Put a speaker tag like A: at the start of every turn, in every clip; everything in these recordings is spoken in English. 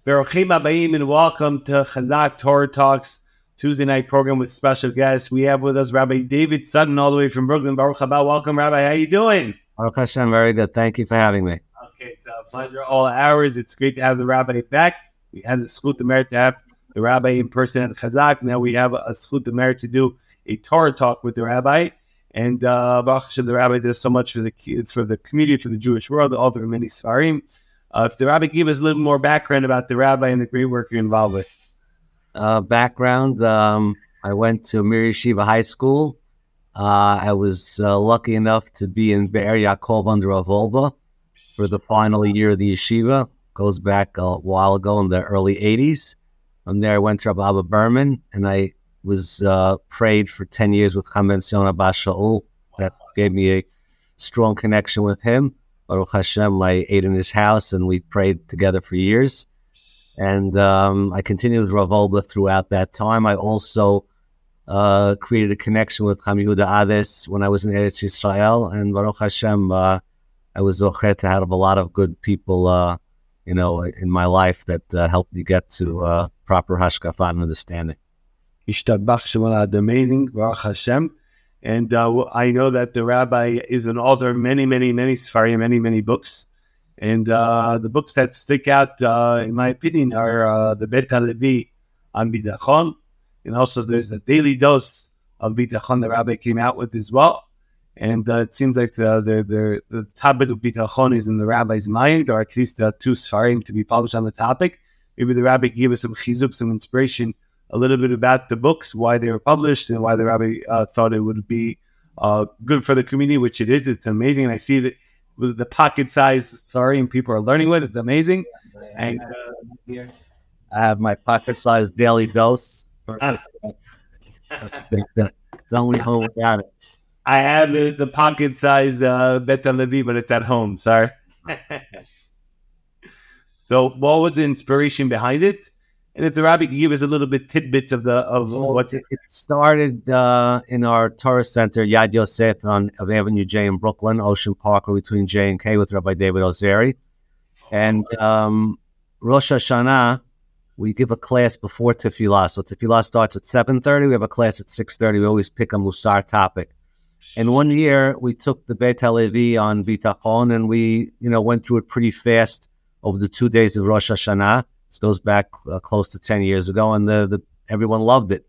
A: Baruchim Abayim, and welcome to Chazaq Torah Talks Tuesday night program with special guests. We have with us Rabbi David Sutton, all the way from Brooklyn. Baruch haba. Welcome, Rabbi. How you doing?
B: Baruch Hashem, very good. Thank you for having me.
A: Okay, it's a pleasure all ours. It's great to have the Rabbi back. We had the schut, the merit to have the Rabbi in person at Chazaq. Now we have a schut, the merit to do a Torah talk with the Rabbi. And Baruch Hashem, the Rabbi does so much for the community, for the Jewish world, the author of many Sfarim. If the Rabbi give us a little more background about the Rabbi and the great work you're involved with.
B: Background, I went to Mir Yeshiva High School. I was lucky enough to be in Be'er Yaakov under Rav Wolbe for the final year of the yeshiva. Goes back a while ago in the early 80s. From there, I went to Rabbi Abba Berman, and I was prayed for 10 years with Chaim Ben Zion Abba Shaul. That gave me a strong connection with him. Baruch Hashem, I ate in his house, and we prayed together for years. And I continued with Rav Wolbe throughout that time. I also created a connection with Chaim Yehuda Ades when I was in Eretz Yisrael. And Baruch Hashem, I was zochet to have a lot of good people, in my life that helped me get to proper hashkafa and understanding.
A: Amazing, Baruch Hashem. And I know that the Rabbi is an author of many, many, many Sfarim, many, many books. And the books that stick out, in my opinion, are the Bet HaLevi on Bitachon. And also there's a daily dose of Bitachon the Rabbi came out with as well. And it seems like the topic of Bitachon is in the Rabbi's mind, or at least two Sfarim to be published on the topic. Maybe the Rabbi can give us some chizuk, some inspiration, a little bit about the books, why they were published, and why the Rabbi thought it would be good for the community, which it is. It's amazing. And I see that with the pocket-sized Sfarim people are learning with. It's amazing. And
B: here I have my pocket-sized daily dose. Don't leave home without it.
A: I have the pocket-sized Bet HaLevi, but it's at home. Sorry. So, what was the inspiration behind it? And if the Rabbi could give us a little bit tidbits of what's it.
B: It started in our Torah Center, Yad Yosef, on Avenue J in Brooklyn, Ocean Park, between J and K, with Rabbi David Ozeri. And Rosh Hashanah, we give a class before Tefillah. So Tefillah starts at 7:30. We have a class at 6:30. We always pick a Musar topic. And one year, we took the Beit HaLevi on Bitachon, and we went through it pretty fast over the 2 days of Rosh Hashanah. This goes back close to 10 years ago, and everyone loved it.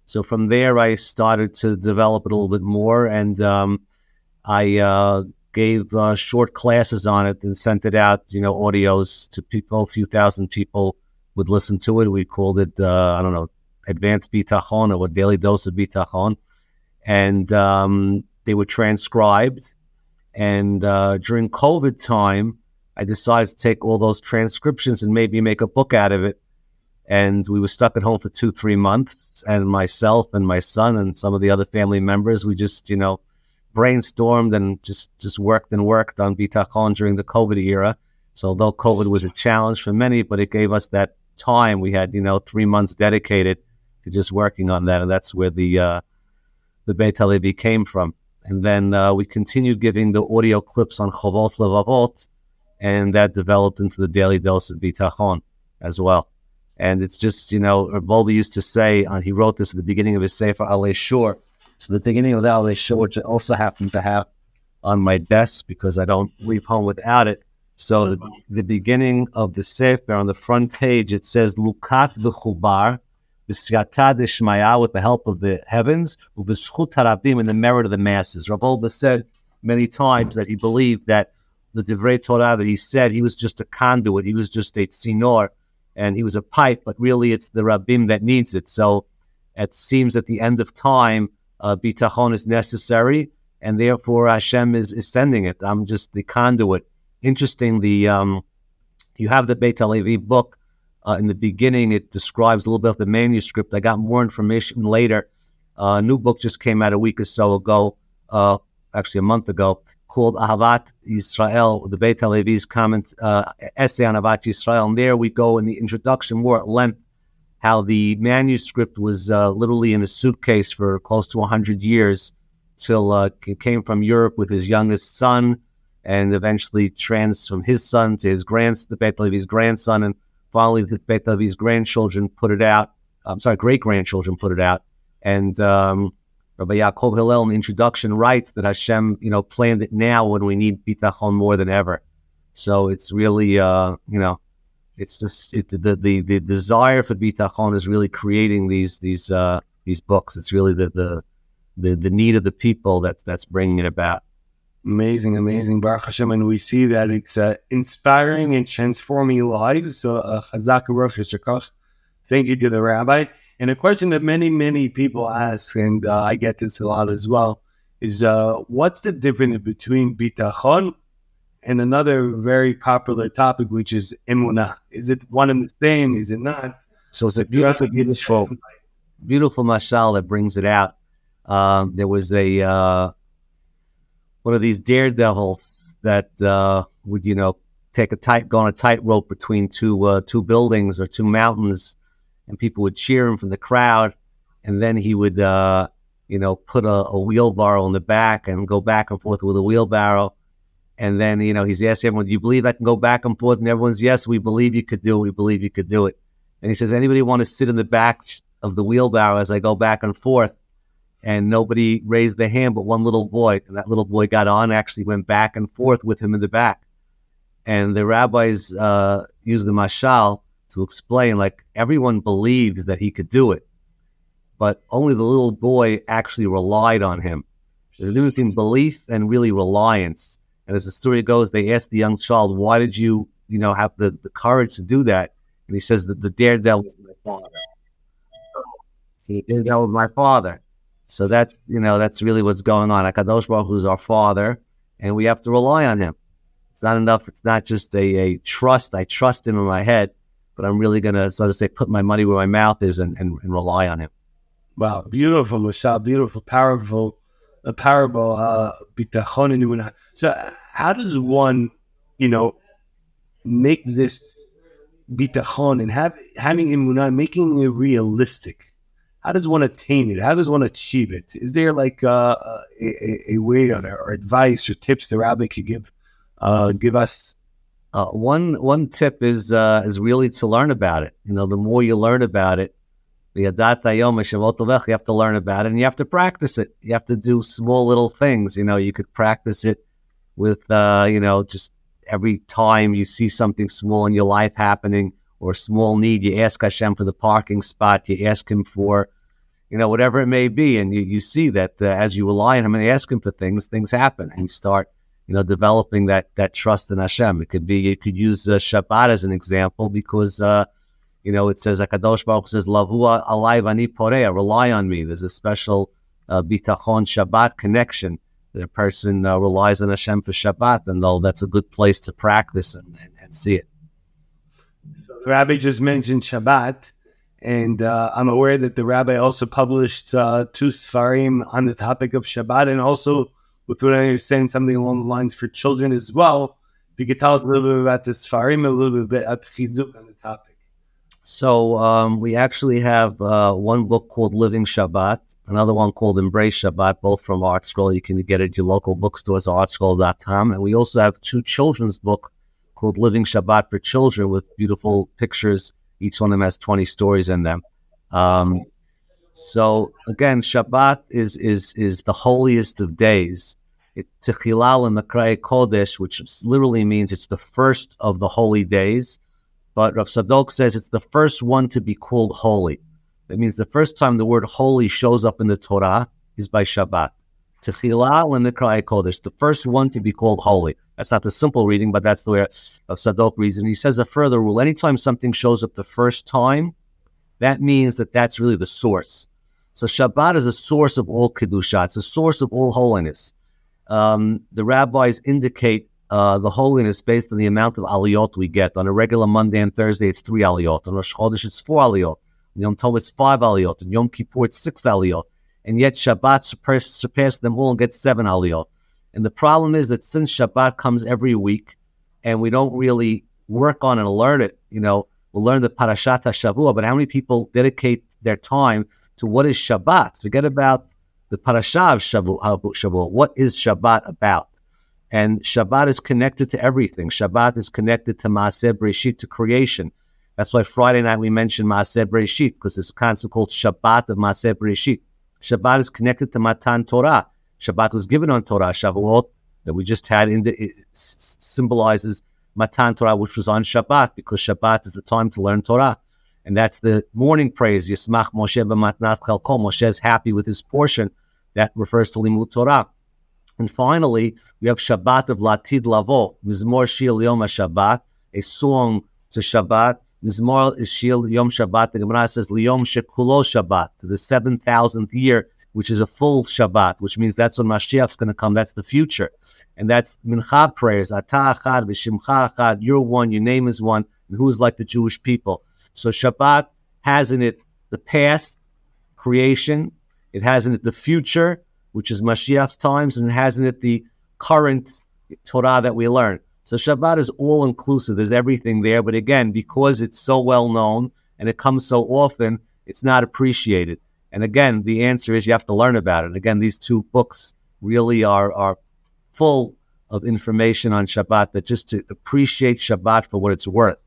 B: So from there, I started to develop it a little bit more, and I gave short classes on it and sent it out, audios to people. A few thousand people would listen to it. We called it, Advanced Bitachon, or Daily Dose of Bitachon. And they were transcribed. And during COVID time, I decided to take all those transcriptions and maybe make a book out of it. And we were stuck at home for 2-3 months. And myself and my son and some of the other family members, we just, brainstormed and just worked on Bitachon during the COVID era. So although COVID was a challenge for many, but it gave us that time. We had, 3 months dedicated to just working on that. And that's where the Beit HaLevi came from. And then we continued giving the audio clips on Chovot Levavot, and that developed into the Daily Dose of Bitachon as well. And it's just, Rav Wolbe used to say, he wrote this at the beginning of his Sefer Alei Shur. So the beginning of the Alei Shur, which I also happen to have on my desk because I don't leave home without it. So the beginning of the Sefer, on the front page, it says, Lukat v'chubar, v'siyata d'shmaya, with the help of the heavens, v'schut harabim, and the merit of the masses. Rav Wolbe said many times that he believed that the Divrei Torah that he said, he was just a conduit, he was just a tzinor, and he was a pipe, but really it's the Rabbim that needs it. So it seems at the end of time, Bitachon is necessary, and therefore Hashem is sending it. I'm just the conduit. Interesting, you have the Beit HaLevi book. In the beginning, it describes a little bit of the manuscript. I got more information later. A new book just came out a week or so ago, actually a month ago, called Ahavat Yisrael, the Beit HaLevi's comment, essay on Ahavat Yisrael. And there we go in the introduction more at length, how the manuscript was literally in a suitcase for close to 100 years till it came from Europe with his youngest son, and eventually from his son to his the Beit HaLevi's grandson, and finally the Beit Levi's grandchildren put it out. Great-grandchildren put it out. And Rabbi Yaakov Hillel in the introduction writes that Hashem, planned it now when we need bitachon more than ever. So it's really, it's just the desire for bitachon is really creating these books. It's really the need of the people that's bringing it about.
A: Amazing, Baruch Hashem, and we see that it's inspiring and transforming lives. So, Chazaq Rosh Hashakach. Thank you to the Rabbi. And a question that many people ask, and I get this a lot as well, is what's the difference between bitachon and another very popular topic, which is emunah? Is it one and the same? Is it not?
B: So it's a beautiful mashal that brings it out. There was one of these daredevils that would, go on a tightrope between two buildings or two mountains, and people would cheer him from the crowd, and then he would, put a wheelbarrow in the back and go back and forth with a wheelbarrow, and then, he's asked everyone, "Do you believe I can go back and forth?" And everyone's, "Yes, we believe you could do it. We believe you could do it." And he says, "Anybody want to sit in the back of the wheelbarrow as I go back and forth?" And nobody raised their hand but one little boy. And that little boy got on and actually went back and forth with him in the back. And the rabbis used the mashal to explain, like, everyone believes that he could do it, but only the little boy actually relied on him. There's a difference between belief and really reliance. And as the story goes, they asked the young child, "Why did you, have the courage to do that?" And he says that the daredevil was my father. So the daredevil was my father. So that's really what's going on. HaKadosh Baruch Hu is our Father, and we have to rely on Him. It's not enough. It's not just a trust. I trust Him in my head, but I'm really going to, so to say, put my money where my mouth is and rely on Him.
A: Wow, beautiful, Mashal, beautiful, powerful, a parable, bitachon and emunah. So how does one, make this bitachon and having emunah, making it realistic? How does one attain it? How does one achieve it? Is there like a way or advice or tips the Rabbi could give us?
B: One tip is really to learn about it. The more you learn about it, you have to learn about it, and you have to practice it. You have to do small little things. You could practice it with just every time you see something small in your life happening, or a small need, you ask Hashem for the parking spot, you ask Him for, whatever it may be, and you see that as you rely on Him and ask Him for things happen, and you start, developing that trust in Hashem. It could be, you could use Shabbat as an example, because, it says, HaKadosh Baruch Hu says, Lavua alai v'ani poreah, rely on me. There's a special bitachon Shabbat connection that a person relies on Hashem for Shabbat, and that's a good place to practice and see it.
A: So the Rabbi just mentioned Shabbat, and I'm aware that the Rabbi also published 2 Sfarim on the topic of Shabbat, and also, with what I understand, something along the lines for children as well. If you could tell us a little bit about the Sfarim, a little bit about Chazaq on the topic.
B: So we actually have one book called Living Shabbat, another one called Embrace Shabbat, both from Art Scroll. You can get it at your local bookstores, artscroll.com. And we also have 2 children's books called Living Shabbat for Children, with beautiful pictures. Each one of them has 20 stories in them. So again, Shabbat is the holiest of days. It's Techilal and Makrai Kodesh, which literally means it's the first of the holy days. But Rav Sadok says it's the first one to be called holy. That means the first time the word holy shows up in the Torah is by Shabbat. Techilal and Makrai Kodesh, the first one to be called holy. That's not the simple reading, but that's the way Rav Sadok reads. And he says a further rule: anytime something shows up the first time, that means that that's really the source. So Shabbat is a source of all Kedusha. It's a source of all holiness. The rabbis indicate the holiness based on the amount of aliyot we get. On a regular Monday and Thursday, it's 3 aliyot. On Rosh Chodesh, it's 4 aliyot. On Yom Tov, it's 5 aliyot. On Yom Kippur, it's 6 aliyot. And yet Shabbat surpassed them all and gets 7 aliyot. And the problem is that since Shabbat comes every week, and we don't really work on and learn it, we'll learn the Parashat HaShavua, but how many people dedicate their time to what is Shabbat? Forget about the Parashat of Shavua. What is Shabbat about? And Shabbat is connected to everything. Shabbat is connected to Maaseh Bereshit, to creation. That's why Friday night we mentioned Maaseh Bereshit, because there's a concept called Shabbat of Maaseh Bereshit. Shabbat is connected to Matan Torah. Shabbat was given on Torah. Shavuot that we just had symbolizes Matan Torah, which was on Shabbat, because Shabbat is the time to learn Torah. And that's the morning praise. Yismach Moshe b'matnat chelko. Moshe is happy with his portion. That refers to Limud Torah. And finally, we have Shabbat of Latid Lavo, Mizmor Shil Yom HaShabbat, a song to Shabbat. Mizmor Shil Yom Shabbat, the Gemara says, Liyom Shekulo Shabbat, to the 7,000th year, which is a full Shabbat, which means that's when Mashiach's going to come. That's the future. And that's Mincha prayers, Ata Achad, V'Shimcha Achad, you're one, your name is one, and who is like the Jewish people. So Shabbat has in it the past, creation, it has in it the future, which is Mashiach's times, and it has in it the current Torah that we learn. So Shabbat is all-inclusive. There's everything there. But again, because it's so well-known and it comes so often, it's not appreciated. And again, the answer is you have to learn about it. And again, these two books really are full of information on Shabbat, that just to appreciate Shabbat for what it's worth.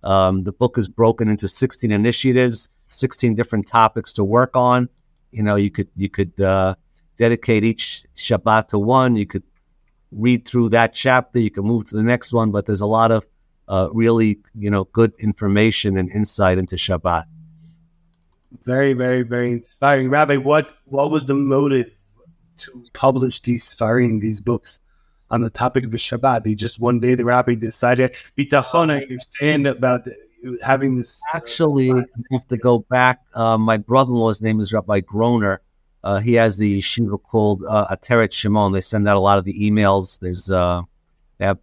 B: The book is broken into 16 initiatives, 16 different topics to work on. You know, you could dedicate each Shabbat to one. You could read through that chapter. You can move to the next one. But there's a lot of really, good information and insight into Shabbat.
A: Very, very, very inspiring. Rabbi, what was the motive to publish these books on the topic of Shabbat? Just one day the Rabbi decided, Bitachon, I understand about having this.
B: Actually, I have to go back. My brother-in-law's name is Rabbi Groner. He has the yeshiva called Ateret Shimon. They send out a lot of the emails. They have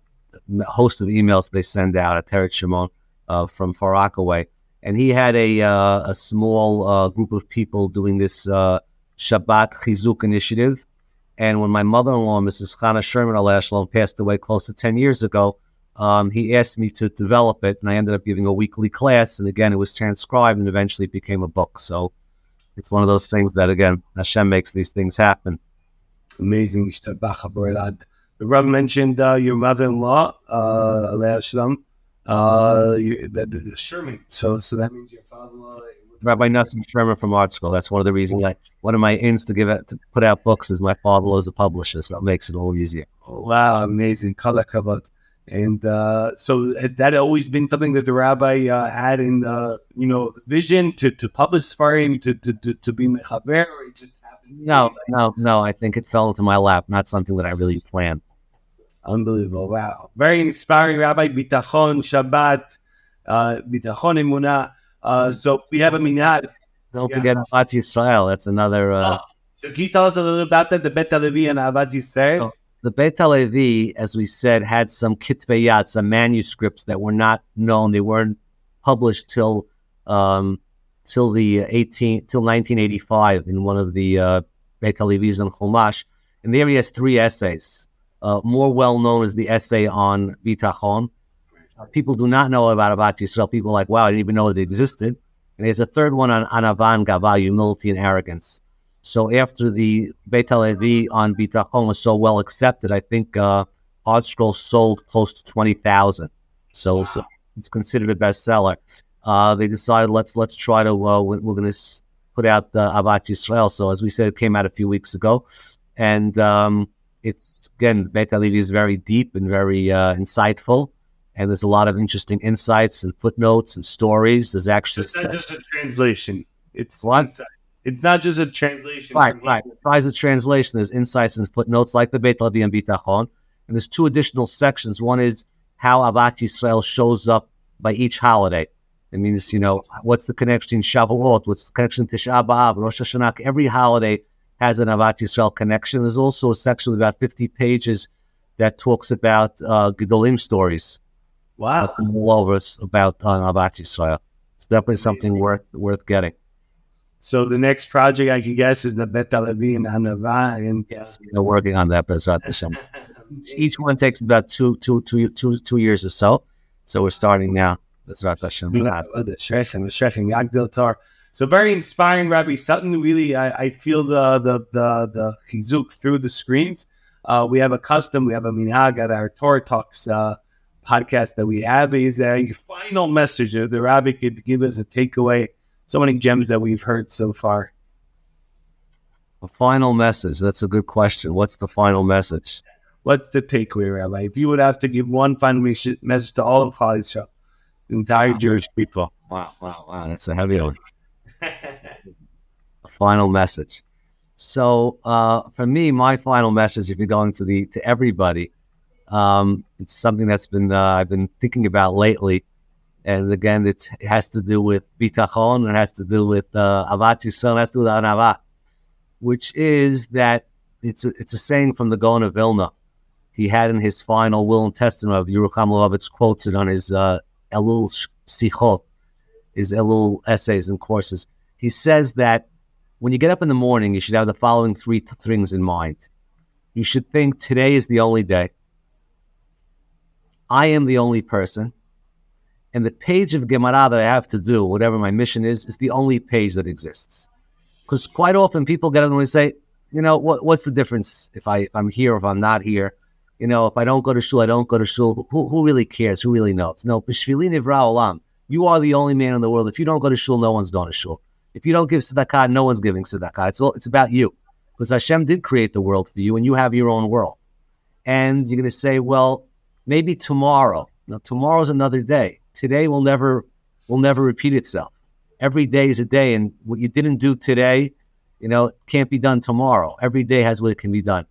B: a host of emails they send out, Ateret Shimon, from Far Rockaway. And he had a small group of people doing this Shabbat Chizuk initiative. And when my mother-in-law, Mrs. Chana Sherman, alayha shalom, passed away close to 10 years ago, he asked me to develop it, and I ended up giving a weekly class. And again, it was transcribed, and eventually it became a book. So it's one of those things that, again, Hashem makes these things happen.
A: Amazing. The Rabbi mentioned your mother-in-law, alayha shalom, Sherman. So that means your father-in-law.
B: Rabbi Nathan Sherman from Art School. That's one of the reasons. One of my ins to put out books is my father-in-law is a publisher, so it makes it all easier.
A: Oh, wow, amazing. Kol hakavod. And so has that always been something that the Rabbi had in the vision to publish Sfarim, to be mechaber, or it just happened?
B: No. I think it fell into my lap. Not something that I really planned.
A: Unbelievable! Wow, very inspiring, Rabbi. Bitachon Shabbat, Bitachon Emunah. So we have a minhag.
B: Don't forget Avat Yisrael. That's another.
A: So can you tell us a little about that, the Bet HaLevi and Avat Yisrael?
B: The Beit HaLevi, as we said, had some kitvei yad, some manuscripts that were not known. They weren't published till 1985 in one of the Beit HaLevi's on Chumash. And there he has 3 essays. More well known is the essay on Bitachon. People do not know about Avat Yisrael. People are like, wow, I didn't even know it existed. And there's a third one on Anavan Gava, humility and arrogance. So after the Beit HaLevi on Bitachon was so well accepted, I think Art Scroll sold close to 20,000. So it's considered a bestseller. They decided let's try to we're going to put out Avat Yisrael. So as we said, it came out a few weeks ago, and it's again Beit HaLevi is very deep and very insightful. And there's a lot of interesting insights and footnotes and stories. There's actually...
A: It's not just a translation. It's
B: what?
A: It's not just a translation.
B: Right. Besides the translation, there's insights and footnotes like the Beit HaLevi and Bitachon. And there's 2 additional sections. One is how Avat Yisrael shows up by each holiday. It means, what's the connection in Shavuot? What's the connection to Tisha B'Av, Rosh Hashanah? Every holiday has an Avat Yisrael connection. There's also a section of about 50 pages that talks about Gedolim stories.
A: Wow.
B: All over us about Avat Yisrael. It's definitely something worth getting.
A: So the next project, I can guess, is the Bet HaLevi and Hanava. And
B: yes, we're working on that, Bezrat Hashem. Each one takes about two years or so. So we're starting now. Bezrat Hashem.
A: So very inspiring, Rabbi Sutton. Really, I feel the chizuk through the screens. We have a minhag at our Torah Talks podcast that we have. Is a final message that the Rabbi could give us a takeaway. So many gems that we've heard so far.
B: A final message. That's a good question. What's the final message?
A: What's the takeaway, Rabbi? If you would have to give one final message to all of Chazaq, the entire Jewish people.
B: Wow. That's a heavy one. A final message. So for me, my final message, if you're going to everybody, it's something that's been I've been thinking about lately, and again, it has to do with bitachon, it has to do with avat yisrael, it has to do with anava, which is that it's a saying from the Gaon of Vilna. He had in his final will and testament of Yerucham Levovitz, quotes it on his Elul Sichot, his Elul essays and courses. He says that when you get up in the morning, you should have the following three things in mind. You should think today is the only day. I am the only person. And the page of Gemara that I have to do, whatever my mission is the only page that exists. Because quite often people get up and say, what's the difference if I'm here or if I'm not here? If I don't go to shul, I don't go to shul. Who really cares? Who really knows? No, b'shvili nivra olam. You are the only man in the world. If you don't go to shul, no one's going to shul. If you don't give tzedakah, no one's giving tzedakah. It's about you. Because Hashem did create the world for you, and you have your own world. And you're going to say, well, maybe tomorrow. Now, tomorrow's another day. Today will never repeat itself. Every day is a day, and what you didn't do today, can't be done tomorrow. Every day has what it can be done.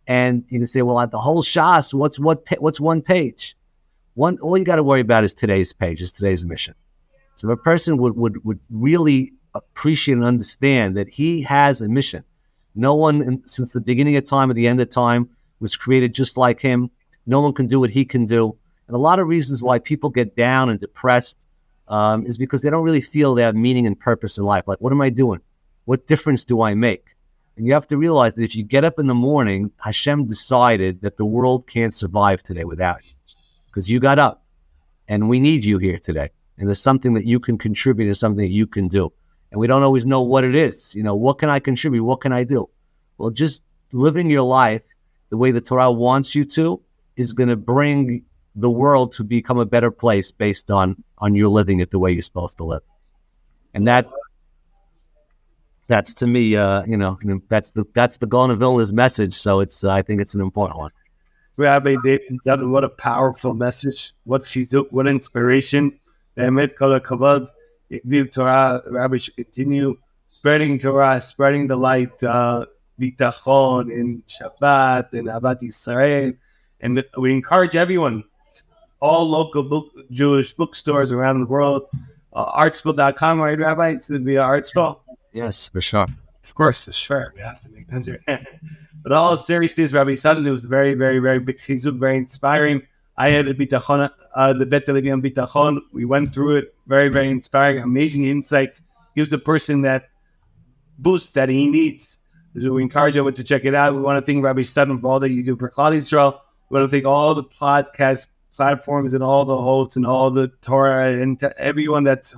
B: And you can say, well, at the whole Shas, what's one page? All you got to worry about is today's page, is today's mission. So if a person would really appreciate and understand that he has a mission. No one, since the beginning of time or the end of time, was created just like him. No one can do what he can do. And a lot of reasons why people get down and depressed is because they don't really feel they have meaning and purpose in life. Like, what am I doing? What difference do I make? And you have to realize that if you get up in the morning, Hashem decided that the world can't survive today without you. Because you got up, and we need you here today. And there's something that you can contribute and something that you can do. And we don't always know what it is. What can I contribute? What can I do? Well, just living your life the way the Torah wants you to is going to bring the world to become a better place based on you living it the way you're supposed to live. And that's to me, that's the Gaon of Vilna's message. So I think it's an important one.
A: Rabbi David Sutton, what a powerful message! What chizuk, what inspiration! Emet kol hakavod. Torah, Rabbi should continue spreading Torah, spreading the light, bitachon in Shabbat and Avat Yisrael, and we encourage everyone, all local Jewish bookstores around the world, artschool.com, right, Rabbi? It's via Artschool.
B: Yes, for sure.
A: Of course, it's fair. We have to make that. But all seriousness, Rabbi Sutton, it was very, very, very big chizuk, very inspiring. I had the bitachon, the Bet Levion bitachon. We went through it. Very, very inspiring, amazing insights. Gives a person that boost that he needs. So we encourage everyone to check it out. We want to thank Rabbi Sutton for all that you do for Klal Yisrael. We want to thank all the podcast platforms and all the hosts and all the Torah and everyone that's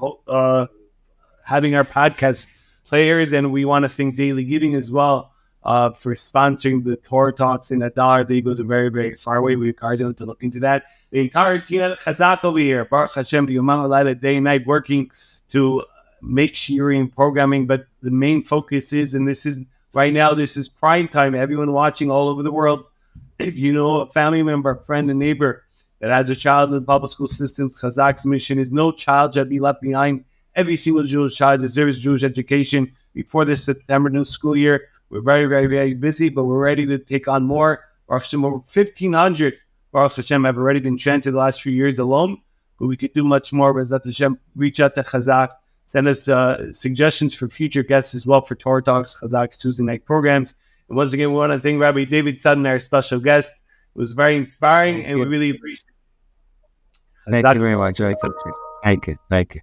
A: having our podcast players. And we want to thank Daily Giving as well. For sponsoring the Torah Talks in $1. They goes a very, very far away. We encourage them to look into that. The entire team at Chazaq over here, Baruch Hashem, day and night working to make shiurim programming. But the main focus is, and this is right now, this is prime time. Everyone watching all over the world. If you know a family member, a friend, a neighbor that has a child in the public school system, Chazaq's mission is no child shall be left behind. Every single Jewish child deserves Jewish education before this September new school year. We're very, very, very busy, but we're ready to take on more. Baruch Hashem, over 1,500 Baruch Hashem have already been chanted the last few years alone, but we could do much more. Baruch Hashem, reach out to Chazaq, send us suggestions for future guests as well for Torah Talks, Chazaq's Tuesday night programs. And once again, we want to thank Rabbi David Sutton, our special guest. It was very inspiring, and we really appreciate it.
B: Thank you very much. Thank you.